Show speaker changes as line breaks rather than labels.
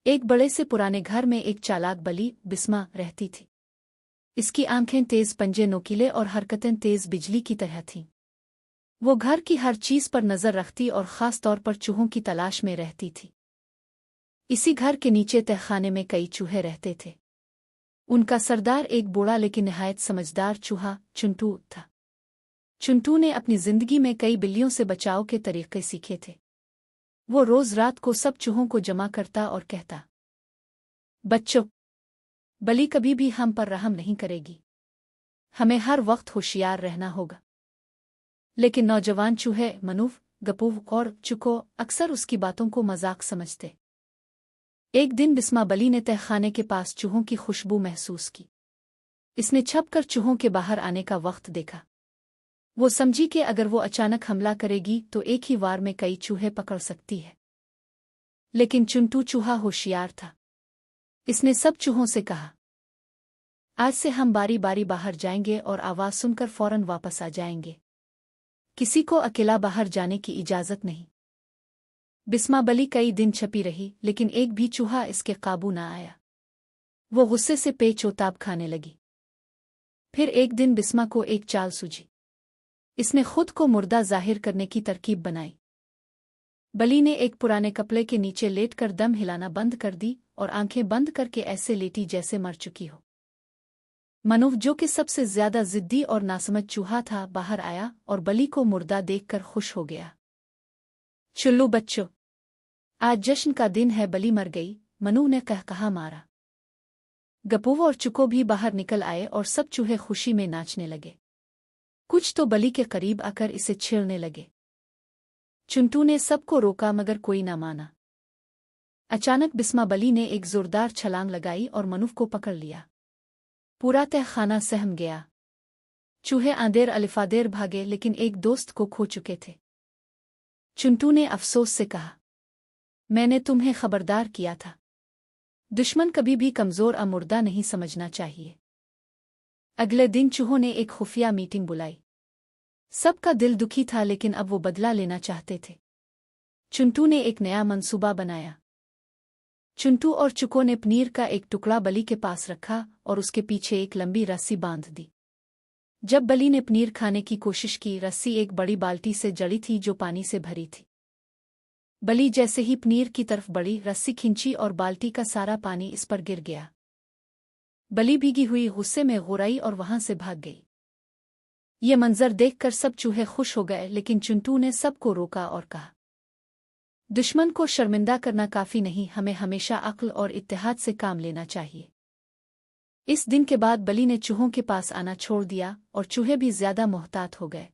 एक बड़े से पुराने घर में एक चालाक बली बिस्मा रहती थी। इसकी आंखें तेज, पंजे नोकीले और हरकतें तेज बिजली की तरह थीं। वो घर की हर चीज पर नजर रखती और खास तौर पर चूहों की तलाश में रहती थी। इसी घर के नीचे तहखाने में कई चूहे रहते थे। उनका सरदार एक बूढ़ा लेकिन निहायत समझदार चूहा चुंटू था। चुंटू ने अपनी जिंदगी में कई बिल्लियों से बचाव के तरीके सीखे थे। वो रोज रात को सब चूहों को जमा करता और कहता, बच्चों, बली कभी भी हम पर रहम नहीं करेगी। हमें हर वक्त होशियार रहना होगा। लेकिन नौजवान चूहे मनूफ, गप्पू और चुको अक्सर उसकी बातों को मजाक समझते। एक दिन बिस्मा बली ने तहखाने के पास चूहों की खुशबू महसूस की। इसने छपकर चूहों के बाहर आने का वक्त देखा। वो समझी कि अगर वो अचानक हमला करेगी तो एक ही वार में कई चूहे पकड़ सकती है। लेकिन चुंटू चूहा होशियार था। इसने सब चूहों से कहा, आज से हम बारी बारी बाहर जाएंगे और आवाज सुनकर फौरन वापस आ जाएंगे। किसी को अकेला बाहर जाने की इजाजत नहीं। बिस्मा बली कई दिन छपी रही, लेकिन एक भी चूहा इसके काबू न आया। वो गुस्से से पेचोताब खाने लगी। फिर एक दिन बिस्मा को एक चाल सूझी। इसने खुद को मुर्दा जाहिर करने की तरकीब बनाई। बली ने एक पुराने कपड़े के नीचे लेटकर दम हिलाना बंद कर दी और आंखें बंद करके ऐसे लेटी जैसे मर चुकी हो। मनूफ, जो कि सबसे ज्यादा जिद्दी और नासमझ चूहा था, बाहर आया और बली को मुर्दा देखकर खुश हो गया। चुल्लू बच्चों, आज जश्न का दिन है, बली मर गई, मनू ने कहा मारा। गप्पू और चुको भी बाहर निकल आए और सब चूहे खुशी में नाचने लगे। कुछ तो बली के करीब आकर इसे छेड़ने लगे। चुंटू ने सबको रोका मगर कोई न माना। अचानक बिस्मा बली ने एक जोरदार छलांग लगाई और मनूफ को पकड़ लिया। पूरा तहखाना सहम गया। चूहे आंदेर अलिफादेर भागे, लेकिन एक दोस्त को खो चुके थे। चुंटू ने अफसोस से कहा, मैंने तुम्हें खबरदार किया था। दुश्मन कभी भी कमजोर और मुर्दा नहीं समझना चाहिए। अगले दिन चूहों ने एक खुफिया मीटिंग बुलाई। सबका दिल दुखी था, लेकिन अब वो बदला लेना चाहते थे। चुंटू ने एक नया मंसूबा बनाया। चुंटू और चुको ने पनीर का एक टुकड़ा बली के पास रखा और उसके पीछे एक लंबी रस्सी बांध दी। जब बली ने पनीर खाने की कोशिश की, रस्सी एक बड़ी बाल्टी से जड़ी थी जो पानी से भरी थी। बली जैसे ही पनीर की तरफ बढ़ी, रस्सी खिंची और बाल्टी का सारा पानी इस पर गिर गया। बली भीगी हुई गुस्से में गुर्राई और वहां से भाग गई। ये मंजर देखकर सब चूहे खुश हो गए, लेकिन चुंटू ने सबको रोका और कहा, दुश्मन को शर्मिंदा करना काफी नहीं, हमें हमेशा अक्ल और इत्तेहाद से काम लेना चाहिए। इस दिन के बाद बली ने चूहों के पास आना छोड़ दिया और चूहे भी ज्यादा मोहतात हो गए।